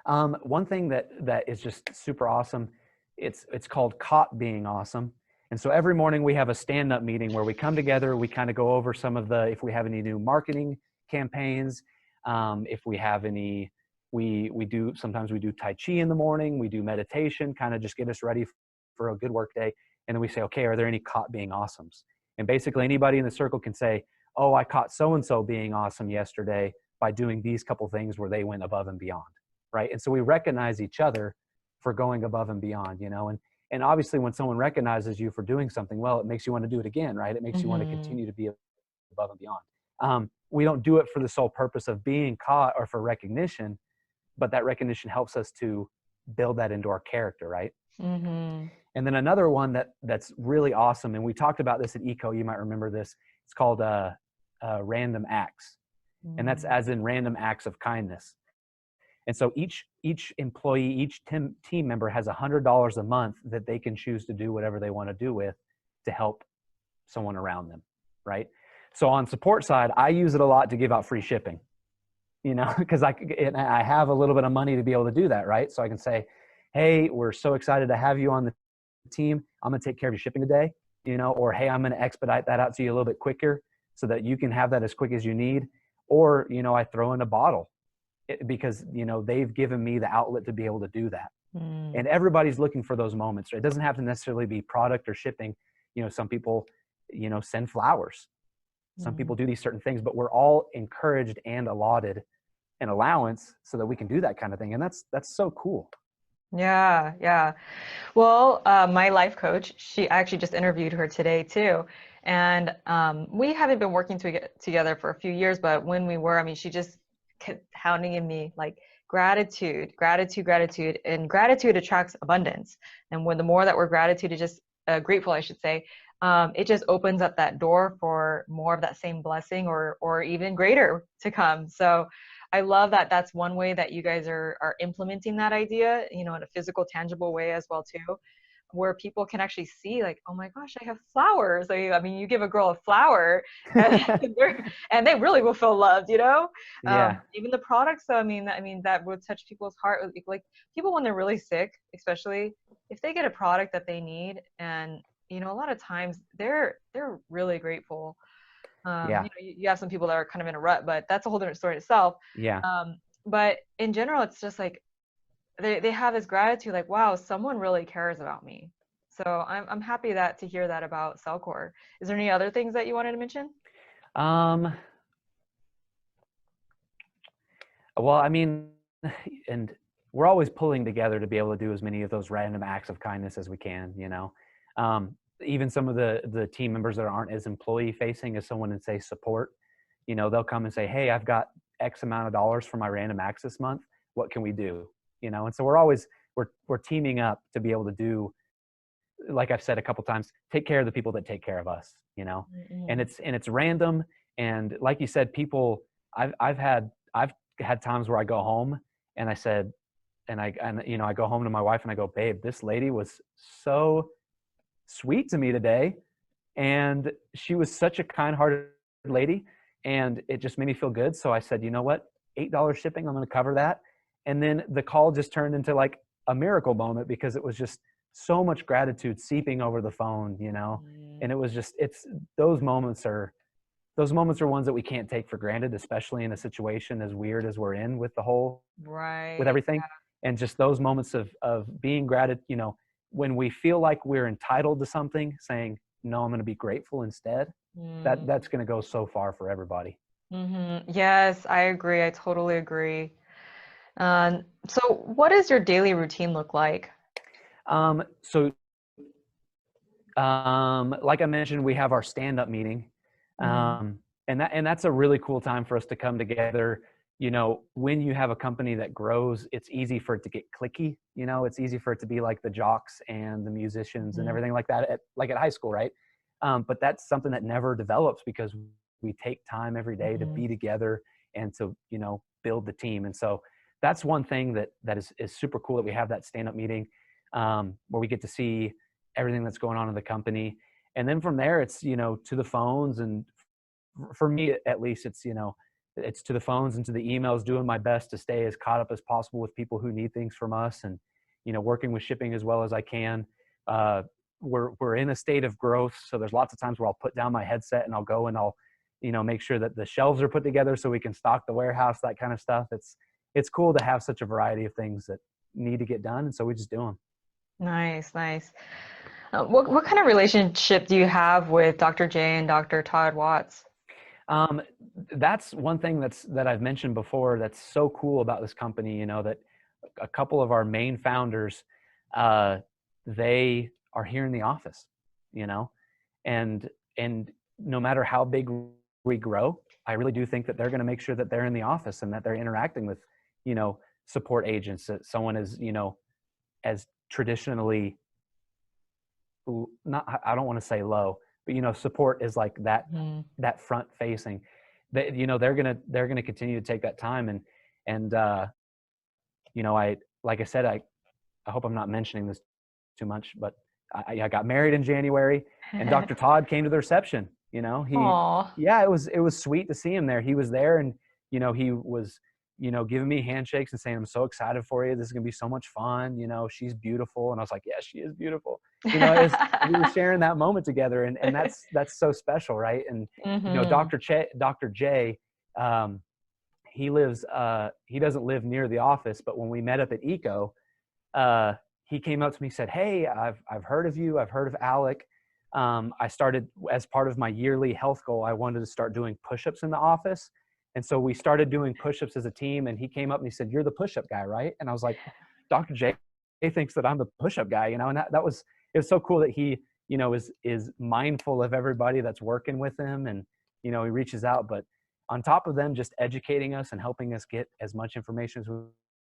One thing that is just super awesome, it's called Caught Being Awesome. And so every morning we have a stand-up meeting where we come together, we kind of go over if we have any new marketing campaigns, if we have any, sometimes we do Tai Chi in the morning, we do meditation, kind of just get us ready for a good work day. And then we say, okay, are there any caught being awesomes? And basically anybody in the circle can say, oh, I caught so-and-so being awesome yesterday by doing these couple things where they went above and beyond, right? And so we recognize each other for going above and beyond, and obviously when someone recognizes you for doing something well, it makes you want to do it again, right? It makes you want to continue to be above and beyond. We don't do it for the sole purpose of being caught or for recognition, but that recognition helps us to build that into our character, right? Mm-hmm. And then another one that's really awesome, and we talked about this at ECO, you might remember this, it's called Random Acts. And that's as in random acts of kindness. And so each employee, each team member has $100 a month that they can choose to do whatever they want to do with to help someone around them, right? So on support side, I use it a lot to give out free shipping, because I have a little bit of money to be able to do that, right? So I can say, hey, we're so excited to have you on the team. I'm going to take care of your shipping today, or hey, I'm going to expedite that out to you a little bit quicker so that you can have that as quick as you need. Or, I throw in a bottle because, they've given me the outlet to be able to do that. And everybody's looking for those moments. Right? It doesn't have to necessarily be product or shipping. Some people, send flowers. Some people do these certain things, but we're all encouraged and allotted an allowance so that we can do that kind of thing. And that's so cool. Yeah. Well, my life coach, I actually just interviewed her today too. And we haven't been working together for a few years, but when we were, I mean, she just kept hounding in me, like gratitude, gratitude, gratitude, and gratitude attracts abundance. And when the more that we're grateful, I should say, it just opens up that door for more of that same blessing or even greater to come. So I love that that's one way that you guys are implementing that idea, in a physical, tangible way as well too, where people can actually see like, oh my gosh, I have flowers. I mean, you give a girl a flower and, and they really will feel loved, Yeah. Even the products. So, I mean, that would touch people's heart. Like people, when they're really sick, especially if they get a product that they need, and, a lot of times they're really grateful. Yeah. You have some people that are kind of in a rut, but that's a whole different story itself. Yeah. But in general, it's just like, they have this gratitude, like, wow, someone really cares about me. So I'm happy to hear that about CellCore. Is there any other things that you wanted to mention? Well, I mean, and we're always pulling together to be able to do as many of those random acts of kindness as we can, even some of the team members that aren't as employee facing as someone in, say, support, they'll come and say, hey, I've got X amount of dollars for my random acts this month. What can we do? And so we're teaming up to be able to do, like I've said a couple times, take care of the people that take care of us, Mm-hmm. and it's random. And like you said, people, I've had times where I go home and I said, I go home to my wife and I go, babe, this lady was so sweet to me today. And she was such a kind-hearted lady, and it just made me feel good. So I said, you know what, $8 shipping, I'm going to cover that. And then the call just turned into like a miracle moment, because it was just so much gratitude seeping over the phone, and it was just, those moments are ones that we can't take for granted, especially in a situation as weird as we're in with with everything. Yeah. And just those moments of being gratitude, when we feel like we're entitled to something, saying, no, I'm going to be grateful instead. That's going to go so far for everybody. Mm-hmm. Yes, I agree. I totally agree. So what does your daily routine look like? Like I mentioned, we have our stand-up meeting. Mm-hmm. And that's a really cool time for us to come together. When you have a company that grows, it's easy for it to get cliquey. It's easy for it to be like the jocks and the musicians and everything like that, at high school, right? But that's something that never develops, because we take time every day to be together and to, build the team. And so that's one thing that is super cool, that we have that stand-up meeting, where we get to see everything that's going on in the company. And then from there, it's, to the phones. And for me, at least, it's, it's to the phones and to the emails, doing my best to stay as caught up as possible with people who need things from us, and, working with shipping as well as I can. We're in a state of growth. So there's lots of times where I'll put down my headset and I'll go and I'll, make sure that the shelves are put together so we can stock the warehouse, that kind of stuff. It's cool to have such a variety of things that need to get done. And so we just do them. Nice, nice. What kind of relationship do you have with Dr. J and Dr. Todd Watts? That's one thing that I've mentioned before that's so cool about this company, that a couple of our main founders, they are here in the office, and no matter how big we grow, I really do think that they're going to make sure that they're in the office and that they're interacting with, support agents, that someone is, as traditionally, I don't want to say low, but, support is like that, that front facing, that, they're going to continue to take that time. And like I said, I hope I'm not mentioning this too much, but I got married in January, and Dr. Todd came to the reception. Yeah, it was sweet to see him there. He was there, and he was giving me handshakes and saying, I'm so excited for you. This is gonna be so much fun. She's beautiful. And I was like, yeah, she is beautiful. We were sharing that moment together, and that's so special, right? And Dr. J, he doesn't live near the office, but when we met up at ECO, he came up to me and said, hey, I've heard of you. I've heard of Alek. I started, as part of my yearly health goal, I wanted to start doing push-ups in the office. And so we started doing push-ups as a team, and he came up and he said, you're the push-up guy, right? And I was like, Dr. J thinks that I'm the push-up guy, and it was so cool that he, is mindful of everybody that's working with him, and, he reaches out. But on top of them just educating us and helping us get as much information as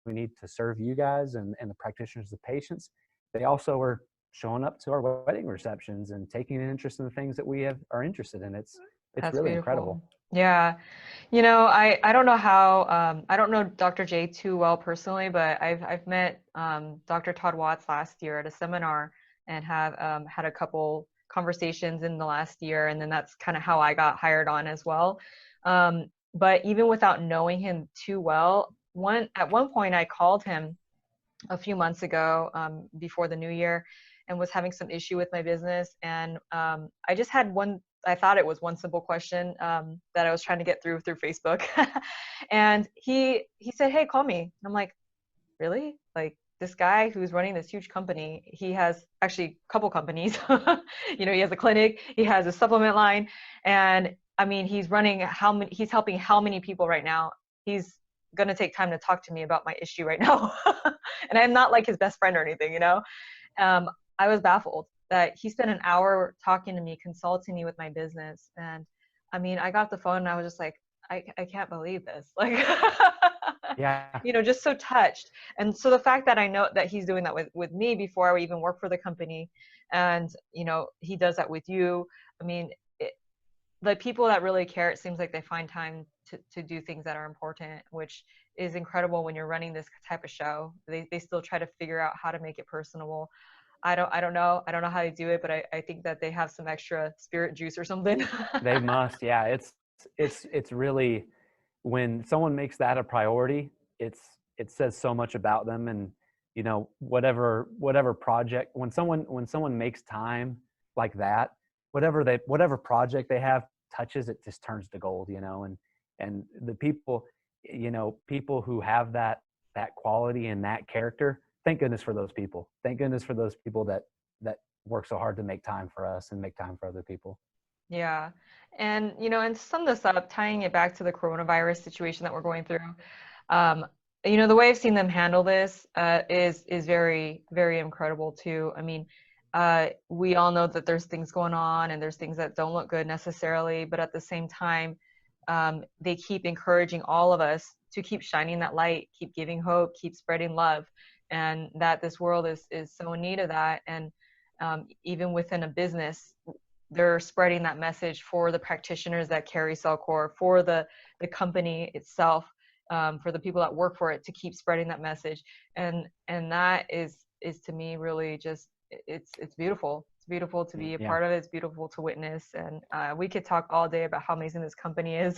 we need to serve you guys and the practitioners, the patients, they also are showing up to our wedding receptions and taking an interest in the things that we are interested in. It's That's really beautiful. incredible. Yeah. You know, I don't know how, I don't know Dr. J too well personally, but I've met Dr. Todd Watts last year at a seminar and have had a couple conversations in the last year. And then that's kind of how I got hired on as well. But even without knowing him too well, at one point I called him a few months ago before the new year and was having some issue with my business. And I just had I thought it was one simple question that I was trying to get through Facebook. And he said, "Hey, call me." I'm like, "Really?" Like, this guy who's running this huge company, he has actually a couple companies. You know, he has a clinic, he has a supplement line, and I mean, he's helping how many people right now? He's going to take time to talk to me about my issue right now. And I'm not like his best friend or anything, you know? I was baffled that he spent an hour talking to me, consulting me with my business. And I mean, I got the phone and I was just like, I can't believe this. Like, Yeah. you know, just so touched. And so the fact that I know that he's doing that with me before I even work for the company, and, you know, he does that with you. I mean, the people that really care, it seems like they find time to do things that are important, which is incredible when you're running this type of show. They still try to figure out how to make it personable. I don't know how they do it, but I think that they have some extra spirit juice or something. They must. Yeah. It's really, when someone makes that a priority, it says so much about them. And, you know, whatever project, when someone makes time like that, whatever project they have touches, it just turns to gold, you know. And the people, you know, people who have that quality and that character, thank goodness for those people. Thank goodness for those people that work so hard to make time for us and make time for other people. Yeah. And, you know, and to sum this up, tying it back to the coronavirus situation that we're going through, you know, the way I've seen them handle this is very, very incredible too. I mean, we all know that there's things going on and there's things that don't look good necessarily, but at the same time, they keep encouraging all of us to keep shining that light, keep giving hope, keep spreading love, and that this world is so in need of that. And even within a business, they're spreading that message for the practitioners that carry CellCore, for the company itself, for the people that work for it, to keep spreading that message. And that is to me really just, it's beautiful. It's beautiful to be a part of it. It's beautiful to witness. And we could talk all day about how amazing this company is.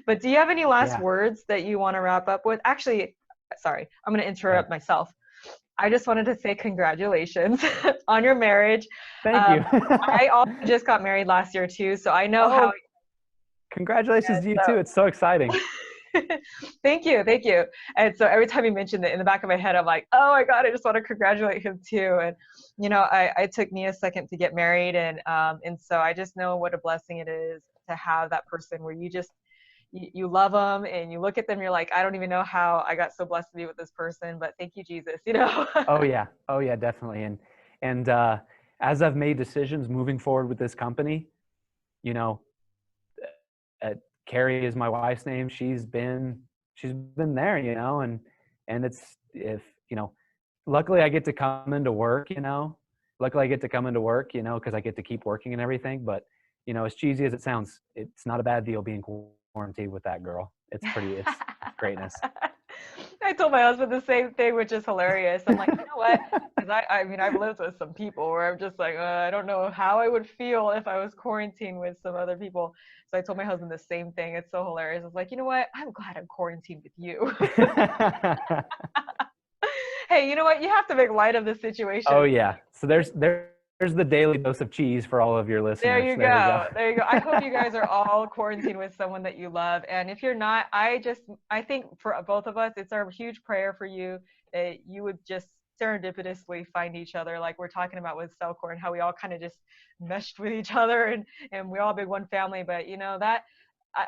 But do you have any last words that you want to wrap up with? Actually, sorry, I'm going to interrupt myself. I just wanted to say congratulations on your marriage. Thank you. I also just got married last year too, so I know how. Congratulations to you too. It's so exciting. Thank you. And so every time you mentioned it, in the back of my head, I'm like, oh my God, I just want to congratulate him too. And, you know, it took me a second to get married. And so I just know what a blessing it is to have that person where you just, you love them and you look at them, you're like, I don't even know how I got so blessed to be with this person, but thank you, Jesus, you know? Oh yeah, definitely. And as I've made decisions moving forward with this company, you know, Carrie is my wife's name. She's been there, you know, and you know, luckily I get to come into work, you know, because I get to keep working and everything. But, you know, as cheesy as it sounds, it's not a bad deal being quarantined with that girl. It's greatness. I told my husband the same thing, which is hilarious. I'm like, you know what? Because I mean, I've lived with some people where I'm just like, I don't know how I would feel if I was quarantined with some other people. So I told my husband the same thing. It's so hilarious. I was like, you know what? I'm glad I'm quarantined with you. Hey, you know what? You have to make light of the situation. Oh yeah. So there's the daily dose of cheese for all of your listeners. There you go. I hope you guys are all quarantined with someone that you love. And if you're not, I think for both of us, it's our huge prayer for you that you would just serendipitously find each other, like we're talking about with CellCore and how we all kind of just meshed with each other and we all big one family. But you know, that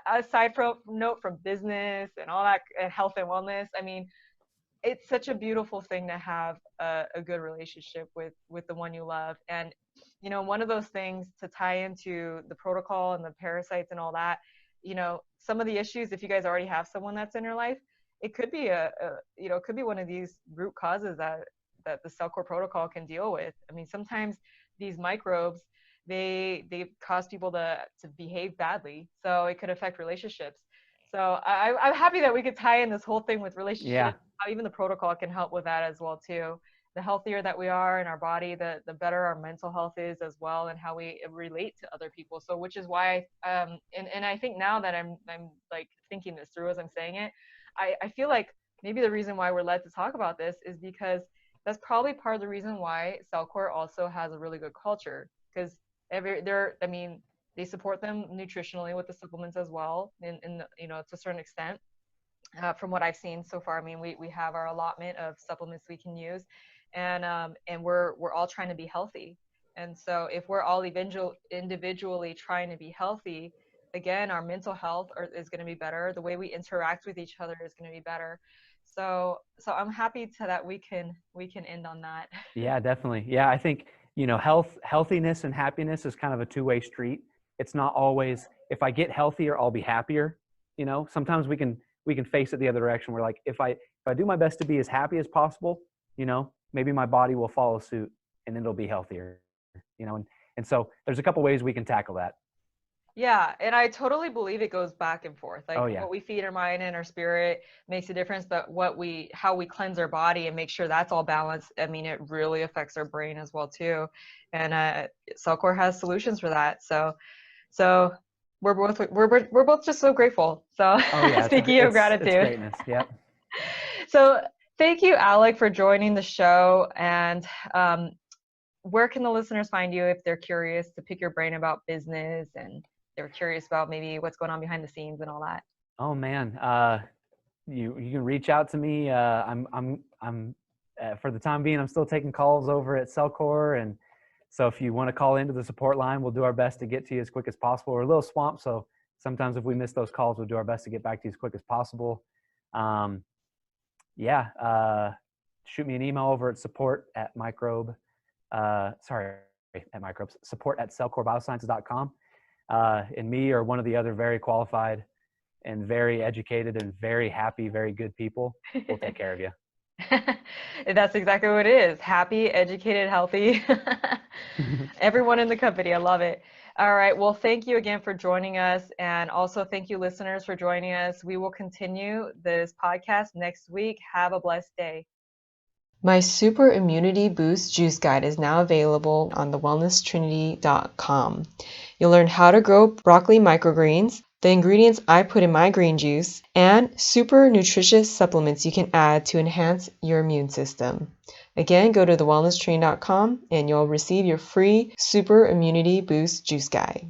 aside from business and all that and health and wellness, I mean, it's such a beautiful thing to have a good relationship with the one you love. And, you know, one of those things to tie into the protocol and the parasites and all that, some of the issues, if you guys already have someone that's in your life, it could be it could be one of these root causes that the CellCore protocol can deal with. I mean, sometimes these microbes, they cause people to behave badly, so it could affect relationships. So I'm happy that we could tie in this whole thing with relationships. How even the protocol can help with that as well too. The healthier that we are in our body, the better our mental health is as well, and how we relate to other people. So which is why and I think now that I'm like thinking this through as I'm saying it, I feel like maybe the reason why we're led to talk about this is because that's probably part of the reason why CellCore also has a really good culture, because they support them nutritionally with the supplements as well, and to a certain extent. From what I've seen so far, I mean, we have our allotment of supplements we can use, and we're all trying to be healthy. And so if we're all individually trying to be healthy, again, our mental health is going to be better. The way we interact with each other is going to be better. So I'm happy that we can end on that. Yeah, definitely. Yeah, I think healthiness and happiness is kind of a two-way street. It's not always, if I get healthier, I'll be happier. Sometimes we can face it the other direction. We're like, if I do my best to be as happy as possible, maybe my body will follow suit and it'll be healthier. And so there's a couple ways we can tackle that. Yeah, and I totally believe it goes back and forth. Like what we feed our mind and our spirit makes a difference, but how we cleanse our body and make sure that's all balanced, I mean, it really affects our brain as well too. And CellCore has solutions for that. So we're both just so grateful. So speaking of gratitude. It's greatness. Yep. So thank you, Alek, for joining the show. And where can the listeners find you if they're curious to pick your brain about business and they're curious about maybe what's going on behind the scenes and all that? Oh man, you can reach out to me. I'm for the time being, I'm still taking calls over at CellCore, and so if you want to call into the support line, we'll do our best to get to you as quick as possible. We're a little swamped, so sometimes if we miss those calls, we'll do our best to get back to you as quick as possible. Shoot me an email over at support at cellcorebiosciences.com. And me or one of the other very qualified and very educated and very happy, very good people will take care of you. That's exactly what it is. Happy, educated, healthy. Everyone in the company. I love it. All right. Well, thank you again for joining us. And also thank you, listeners, for joining us. We will continue this podcast next week. Have a blessed day. My Super Immunity Boost Juice Guide is now available on thewellnesstrinity.com. You'll learn how to grow broccoli microgreens, the ingredients I put in my green juice, and super nutritious supplements you can add to enhance your immune system. Again, go to thewellnesstrinity.com and you'll receive your free Super Immunity Boost Juice Guide.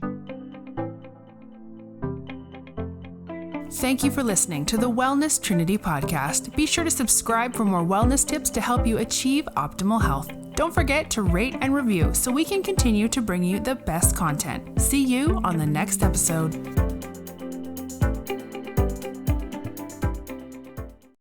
Thank you for listening to the Wellness Trinity podcast. Be sure to subscribe for more wellness tips to help you achieve optimal health. Don't forget to rate and review so we can continue to bring you the best content. See you on the next episode.